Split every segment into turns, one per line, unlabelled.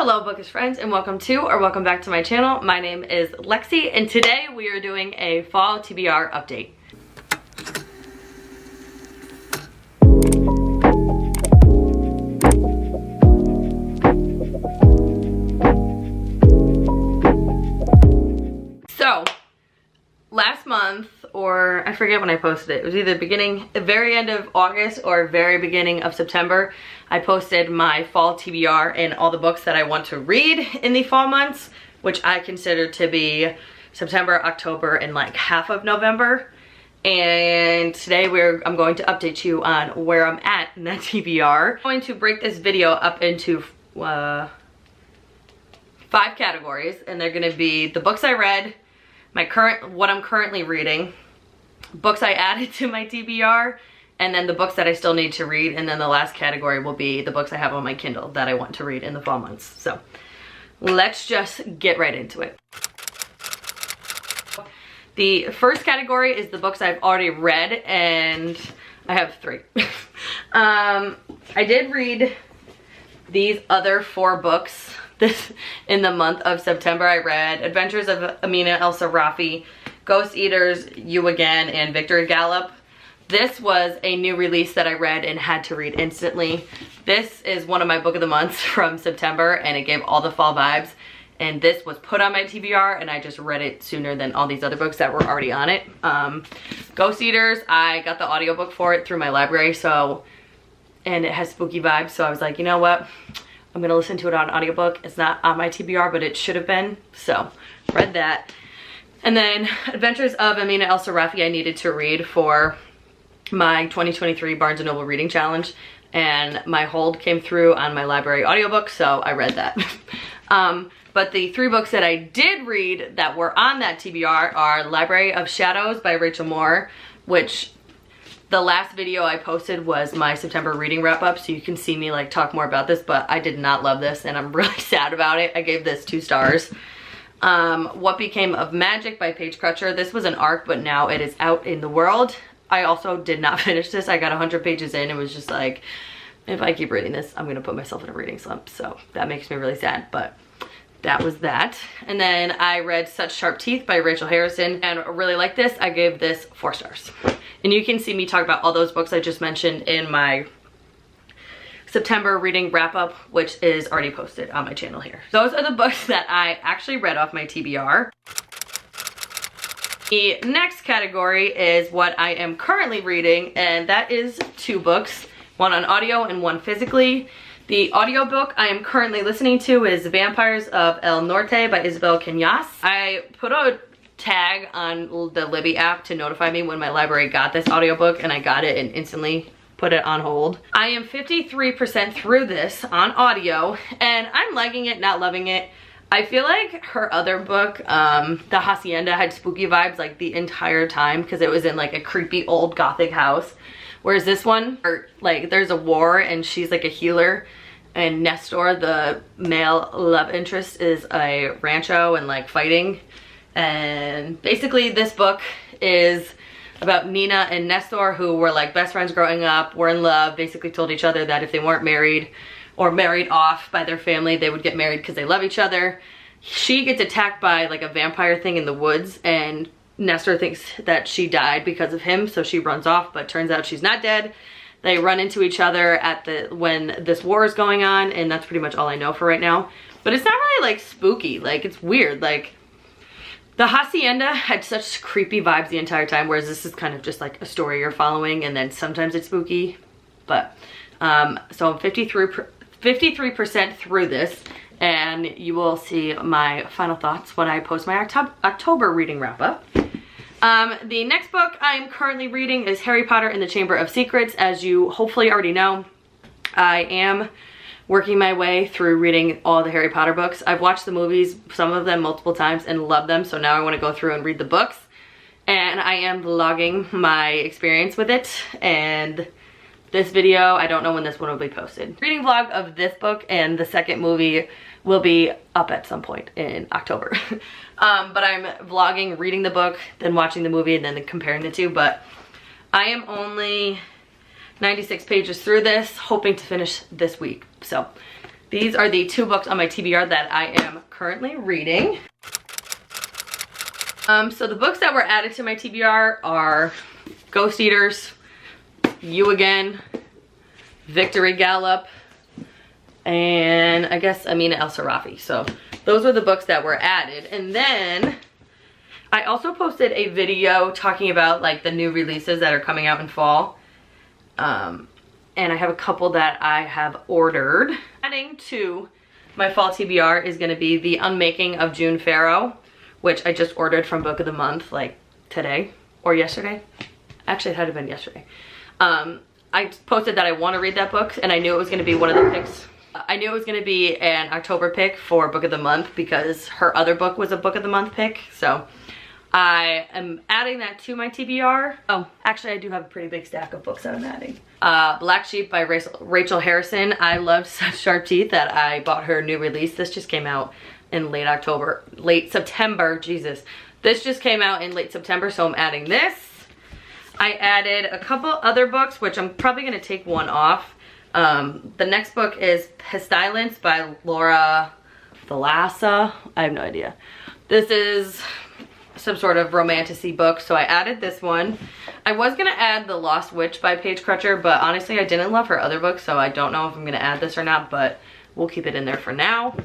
Hello Bookish friends, and welcome back to my channel. My name is Lexi, and today we are doing a fall TBR update. So last month, or I forget when I posted it, it was either the very end of August or very beginning of September, I posted my fall TBR and all the books that I want to read in the fall months, which I consider to be September, October, and like half of November. And today I'm going to update you on where I'm at in that TBR. I'm going to break this video up into 5 categories, and they're gonna be the books I read, what I'm currently reading, books I added to my TBR, and then the books that I still need to read, and then the last category will be the books I have on my Kindle that I want to read in the fall months. So let's just get right into it. The first category is the books I've already read, and I have 3. I did read these other 4 books in the month of September. I read Adventures of Amina El-Sarafi, Ghost Eaters, You Again, and Victor Gallup. This was a new release that I read and had to read instantly. This is one of my book of the months from September, and it gave all the fall vibes. And this was put on my TBR, and I just read it sooner than all these other books that were already on it. Ghost Eaters, I got the audiobook for it through my library, and it has spooky vibes, so I was like, you know what? I'm gonna listen to it on audiobook. It's not on my TBR, but it should have been, so read that. And then Adventures of Amina El-Sarafi I needed to read for my 2023 Barnes & Noble Reading Challenge, and my hold came through on my library audiobook, so I read that. But the 3 books that I did read that were on that TBR are Library of Shadows by Rachel Moore, which the last video I posted was my September reading wrap up, so you can see me like talk more about this, but I did not love this and I'm really sad about it. I gave this 2 stars. What Became of Magic by Paige Crutcher. This was an arc, but now it is out in the world. I also did not finish this. I got 100 pages in. It was just like, if I keep reading this, I'm gonna put myself in a reading slump, so that makes me really sad, but that was that. And then I read Such Sharp Teeth by Rachel Harrison, and I really like this. I gave this 4 stars. And you can see me talk about all those books I just mentioned in my September reading wrap up, which is already posted on my channel here. Those are the books that I actually read off my TBR. The next category is what I am currently reading, and that is 2 books, one on audio and one physically. The audiobook I am currently listening to is Vampires of El Norte by Isabel Cañas. I put a tag on the Libby app to notify me when my library got this audiobook, and I got it and instantly put it on hold. I am 53% through this on audio, and I'm liking it, not loving it. I feel like her other book, The Hacienda, had spooky vibes like the entire time because it was in like a creepy old gothic house. Whereas this one, like there's a war and she's like a healer, and Nestor, the male love interest, is a rancho and like fighting. And basically this book is about Nina and Nestor, who were like best friends growing up, were in love, basically told each other that if they weren't married or married off by their family, they would get married because they love each other. She gets attacked by like a vampire thing in the woods, and Nestor thinks that she died because of him, so she runs off, but turns out she's not dead. They run into each other when this war is going on, and that's pretty much all I know for right now. But it's not really like spooky, like it's weird. Like The Hacienda had such creepy vibes the entire time, whereas this is kind of just like a story you're following, and then sometimes it's spooky. But so I'm 53% through this, and you will see my final thoughts when I post my October reading wrap up. The next book I am currently reading is Harry Potter and the Chamber of Secrets. As you hopefully already know, I am working my way through reading all the Harry Potter books. I've watched the movies, some of them multiple times, and love them, so now I want to go through and read the books. And I am vlogging my experience with it, and this video, I don't know when this one will be posted. Reading vlog of this book and the second movie will be up at some point in October. But I'm vlogging, reading the book, then watching the movie, and then comparing the 2. But I am only 96 pages through this, hoping to finish this week. So These are the 2 books on my TBR that I am currently reading. So the books that were added to my TBR are Ghost Eaters, You Again, Victory Gallop, and I guess Amina El Sarafi. So those were the books that were added. And then I also posted a video talking about like the new releases that are coming out in fall. And I have a couple that I have ordered. Adding to my fall TBR is going to be The Unmaking of June Farrow, which I just ordered from Book of the Month like today or yesterday. Actually, it had to have been yesterday. I posted that I want to read that book, and I knew it was going to be one of the picks. I knew it was going to be an October pick for Book of the Month because her other book was a Book of the Month pick. So I am adding that to my TBR. Oh, actually I do have a pretty big stack of books that I'm adding. Black Sheep by Rachel Harrison. I loved Such Sharp Teeth that I bought her new release. This just came out in late September, Jesus. This just came out in late September, so I'm adding this. I added a couple other books, which I'm probably gonna take one off. The next book is Pestilence by Laura Thalassa. I have no idea. This is some sort of romantasy book, so I added this one. I was gonna add The Lost Witch by Paige Crutcher, but honestly I didn't love her other books, so I don't know if I'm gonna add this or not, but we'll keep it in there for now.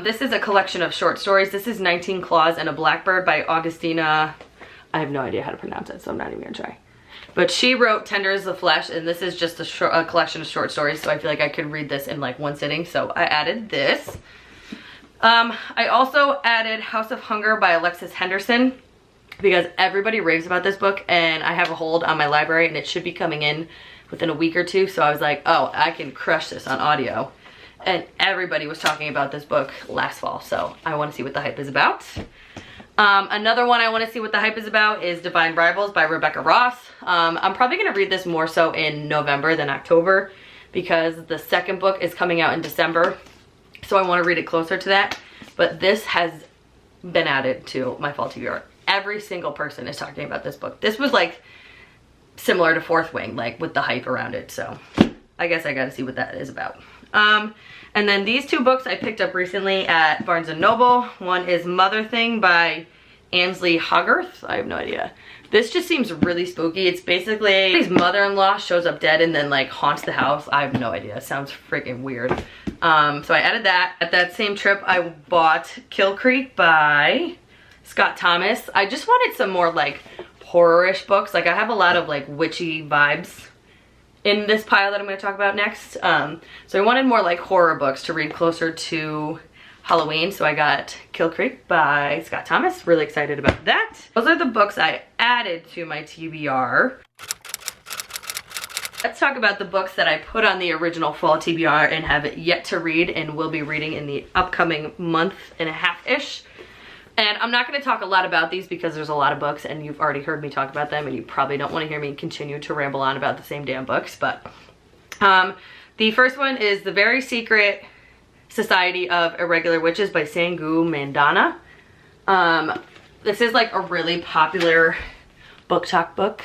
This is a collection of short stories. This is 19 Claws and a Blackbird by Augustina. I have no idea how to pronounce it, so I'm not even gonna try. But she wrote Tender as the Flesh, and this is just a collection of short stories, so I feel like I could read this in like one sitting, so I added this. I also added House of Hunger by Alexis Henderson because everybody raves about this book, and I have a hold on my library, and it should be coming in within a week or two, so I was like, oh, I can crush this on audio. And everybody was talking about this book last fall, so I want to see what the hype is about. Another one I want to see what the hype is about is Divine Rivals by Rebecca Ross. I'm probably going to read this more so in November than October because the second book is coming out in December, so I want to read it closer to that. But this has been added to my fall TBR. Every single person is talking about this book. This was like similar to Fourth Wing, like with the hype around it, so I guess I got to see what that is about. And then these 2 books I picked up recently at Barnes & Noble. One is Mother Thing by Ainsley Hogarth. I have no idea. This just seems really spooky. It's basically his mother-in-law shows up dead and then like haunts the house. I have no idea. It sounds freaking weird. So I added that. At that same trip, I bought Kill Creek by Scott Thomas. I just wanted some more like horror-ish books. Like I have a lot of like witchy vibes in this pile that I'm going to talk about next. So I wanted more like horror books to read closer to Halloween, so I got Kill Creek by Scott Thomas. Really excited about that. Those are the books I added to my TBR. Let's talk about the books that I put on the original fall TBR and have yet to read and will be reading in the upcoming month and a half-ish. And I'm not going to talk a lot about these because there's a lot of books and you've already heard me talk about them and you probably don't want to hear me continue to ramble on about the same damn books. But the first one is The Very Secret Society of Irregular Witches by Sangu Mandana. This is like a really popular book talk book.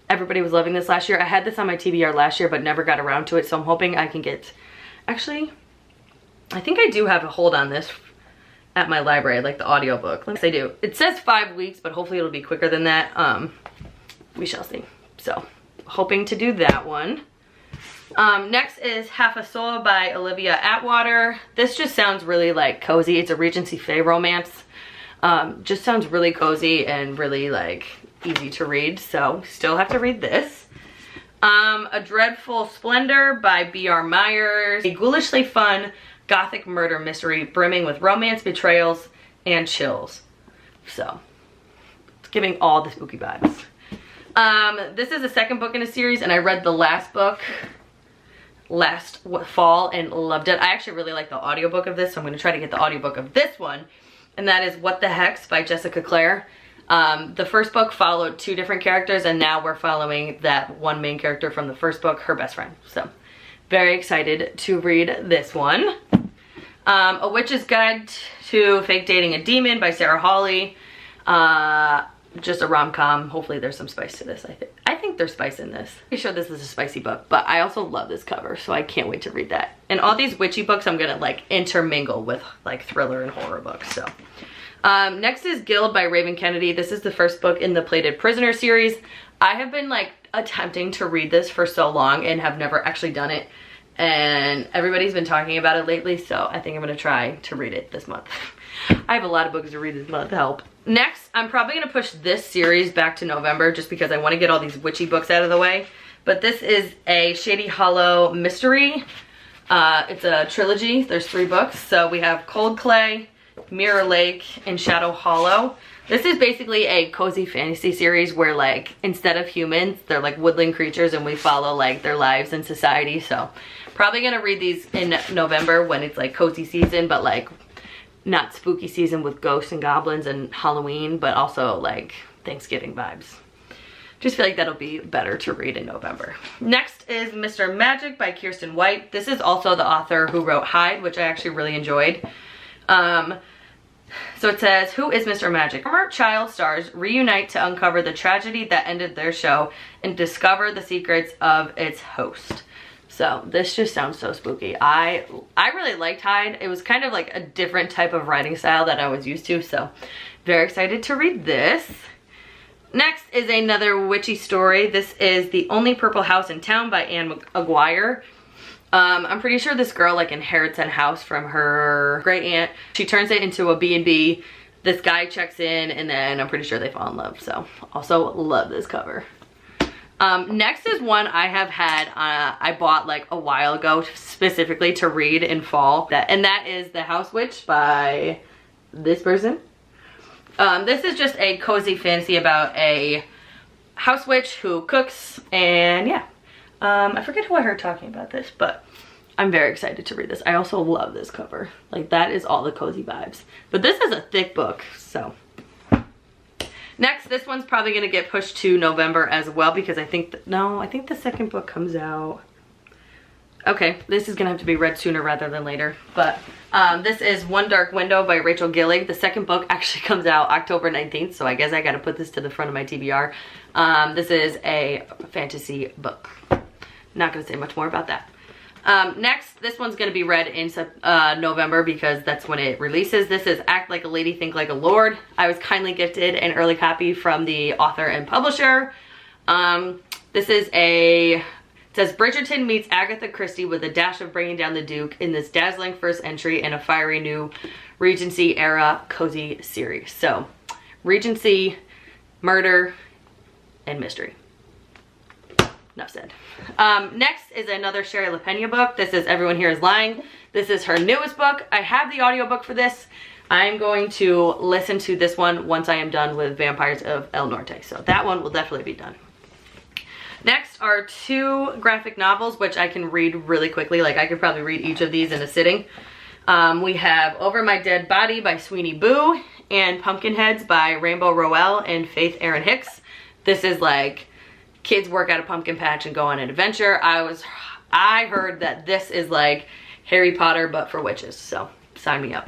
Everybody was loving this last year. I had this on my TBR last year but never got around to it, so I'm hoping I can get... Actually, I think I do have a hold on this at my library, like the audiobook. Yes, I do. It says 5 weeks, but hopefully it'll be quicker than that. We shall see. So, hoping to do that one. Next is Half a Soul by Olivia Atwater. This just sounds really like cozy. It's a Regency Fae romance. Just sounds really cozy and really like easy to read, so still have to read this. A Dreadful Splendor by B.R. Myers. A ghoulishly fun gothic murder mystery brimming with romance, betrayals, and chills. So, it's giving all the spooky vibes. This is the second book in a series, and I read the last book last fall and loved it. I actually really like the audiobook of this, so I'm going to try to get the audiobook of this one, and that is What the Hex by Jessica Clare. The first book followed 2 different characters, and now we're following that one main character from the first book, her best friend. So, very excited to read this one. A Witch's Guide to Fake Dating a Demon by Sarah Hawley. Just a rom-com. Hopefully there's some spice to this, I I think there's spice in this. I'm sure this is a spicy book, but I also love this cover, so I can't wait to read that. And all these witchy books I'm gonna like intermingle with like thriller and horror books, so. Next is Guild by Raven Kennedy. This is the first book in the Plated Prisoner series. I have been like attempting to read this for so long and have never actually done it. And everybody's been talking about it lately, so I think I'm gonna try to read it this month. I have a lot of books to read this month, help. Next, I'm probably gonna push this series back to November just because I wanna get all these witchy books out of the way. But this is a Shady Hollow mystery. It's a trilogy, there's 3 books. So we have Cold Clay, Mirror Lake, and Shadow Hollow. This is basically a cozy fantasy series where like instead of humans, they're like woodland creatures and we follow like their lives in society. So probably gonna read these in November when it's like cozy season, but like not spooky season with ghosts and goblins and Halloween, but also like Thanksgiving vibes. Just feel like that'll be better to read in November. Next is Mr. Magic by Kirsten White. This is also the author who wrote Hyde, which I actually really enjoyed. So it says, who is Mr. Magic? Former child stars reunite to uncover the tragedy that ended their show and discover the secrets of its host. So this just sounds so spooky. I really liked Hyde. It was kind of like a different type of writing style that I was used to, so very excited to read this. Next is another witchy story. This is The Only Purple House in Town by Anne Aguirre. I'm pretty sure this girl like inherits a house from her great aunt. She turns it into a B&B. This guy checks in and then I'm pretty sure they fall in love. So also love this cover. Next is one I have had, I bought like a while ago specifically to read in fall. And that is The House Witch by this person. This is just a cozy fantasy about a house witch who cooks and yeah. I forget who I heard talking about this, but I'm very excited to read this. I also love this cover. Like that is all the cozy vibes. But this is a thick book, so. Next, this one's probably gonna get pushed to November as well because I think, I think the second book comes out. Okay, this is gonna have to be read sooner rather than later. But this is One Dark Window by Rachel Gillig. The second book actually comes out October 19th, so I guess I gotta put this to the front of my TBR. This is a fantasy book. Not gonna say much more about that. Next, this one's gonna be read in November because that's when it releases. This is Act Like a Lady, Think Like a Lord. I was kindly gifted an early copy from the author and publisher. This is it says Bridgerton meets Agatha Christie with a dash of Bringing Down the Duke in this dazzling first entry in a fiery new Regency era cozy series. So, Regency, murder, and mystery. Enough said. Next is another Sherry LaPena book. This is Everyone Here Is Lying. This is her newest book. I have the audiobook for this. I'm going to listen to this one once I am done with Vampires of El Norte. So that one will definitely be done. Next are 2 graphic novels, which I can read really quickly. Like I could probably read each of these in a sitting. We have Over My Dead Body by Sweeney Boo and Pumpkinheads by Rainbow Rowell and Faith Erin Hicks. This is like kids work at a pumpkin patch and go on an adventure. I heard that this is like Harry Potter but for witches, so sign me up.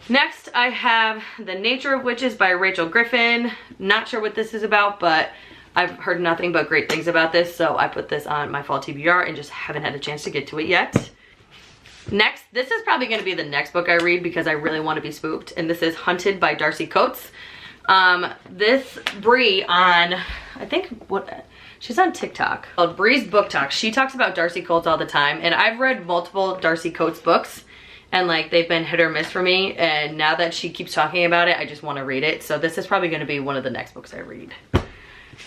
Next I have The Nature of Witches by Rachel Griffin. Not sure what this is about, but I've heard nothing but great things about this, so I put this on my fall TBR and just haven't had a chance to get to it yet. Next, this is probably going to be the next book I read because I really want to be spooked, and this is Hunted by Darcy Coates. This Bree on, I think, she's on TikTok, called Bree's Book Talk. She talks about Darcy Coates all the time, and I've read multiple Darcy Coates books, and like they've been hit or miss for me, and now that she keeps talking about it, I just want to read it. So this is probably going to be one of the next books I read.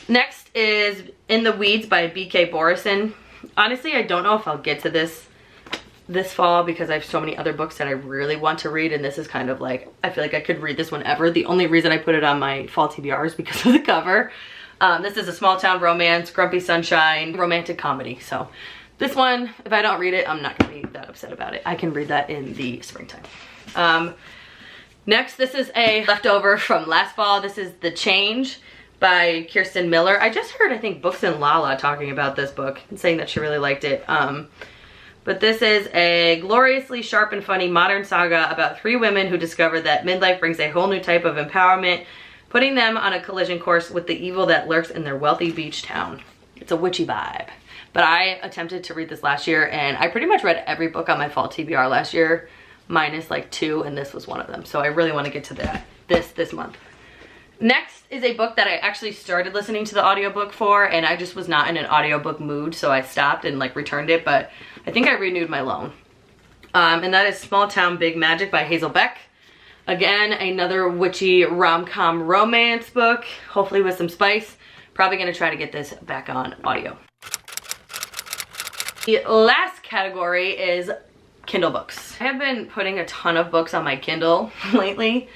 Next is In the Weeds by B.K. Borison. Honestly, I don't know if I'll get to this fall because I have so many other books that I really want to read, and this is kind of like, I feel like I could read this whenever. The only reason I put it on my fall TBR is because of the cover. This is a small town romance, grumpy sunshine, romantic comedy. So this one, if I don't read it, I'm not gonna be that upset about it. I can read that in the springtime. Next, this is a leftover from last fall. This is The Change by Kirsten Miller. I just heard, I think, Books and Lala talking about this book and saying that she really liked it. But this is a gloriously sharp and funny modern saga about 3 women who discover that midlife brings a whole new type of empowerment, putting them on a collision course with the evil that lurks in their wealthy beach town. It's a witchy vibe. But I attempted to read this last year, and I pretty much read every book on my fall TBR last year, minus like 2, and this was one of them. So I really want to get to that this month. Next is a book that I actually started listening to the audiobook for, and I just was not in an audiobook mood, so I stopped and like returned it, but I think I renewed my loan. And that is Small Town Big Magic by Hazel Beck. Again, another witchy rom-com romance book, hopefully with some spice. Probably gonna try to get this back on audio. The last category is Kindle books. I have been putting a ton of books on my Kindle lately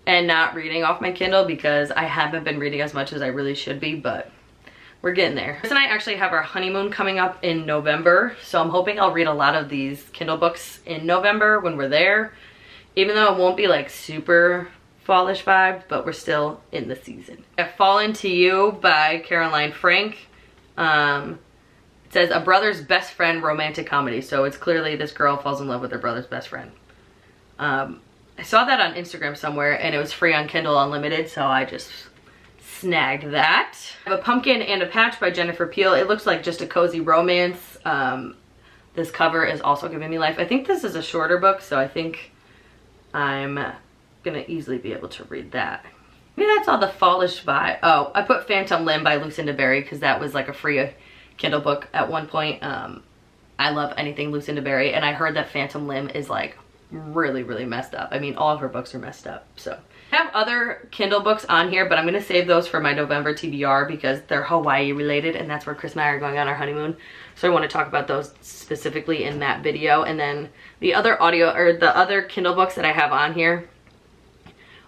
and not reading off my Kindle because I haven't been reading as much as I really should be, but we're getting there. Chris and I actually have our honeymoon coming up in November, so I'm hoping I'll read a lot of these Kindle books in November when we're there. Even though it won't be like super fallish vibes, but we're still in the season. Fall to You by Caroline Frank. It says a brother's best friend romantic comedy. So it's clearly this girl falls in love with her brother's best friend. I saw that on Instagram somewhere and it was free on Kindle Unlimited, so I just snagged that. I have A Pumpkin and a Patch by Jennifer Peel. It looks like just a cozy romance. This cover is also giving me life. I think this is a shorter book, so I think I'm gonna easily be able to read that. Maybe that's all the fallish vibe. Oh, I put Phantom Limb by Lucinda Berry because that was like a free Kindle book at one point. I love anything Lucinda Berry, and I heard that Phantom Limb is like really messed up. I mean, all of her books are messed up. So I have other Kindle books on here, but I'm gonna save those for my November TBR because they're Hawaii related, and that's where Chris and I are going on our honeymoon. So I want to talk about those specifically in that video. And then the other the other Kindle books that I have on here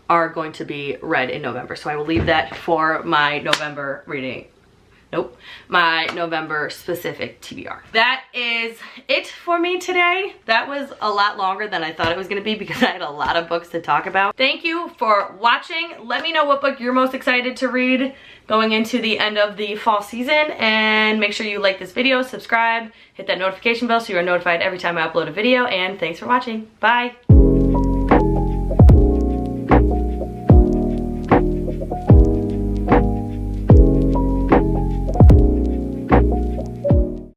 are going to be read in November. So I will leave that for my November reading. Nope, my November specific TBR. That is it for me today. That was a lot longer than I thought it was gonna be because I had a lot of books to talk about. Thank you for watching. Let me know what book you're most excited to read going into the end of the fall season, and make sure you like this video, subscribe, hit that notification bell so you are notified every time I upload a video, and thanks for watching. Bye.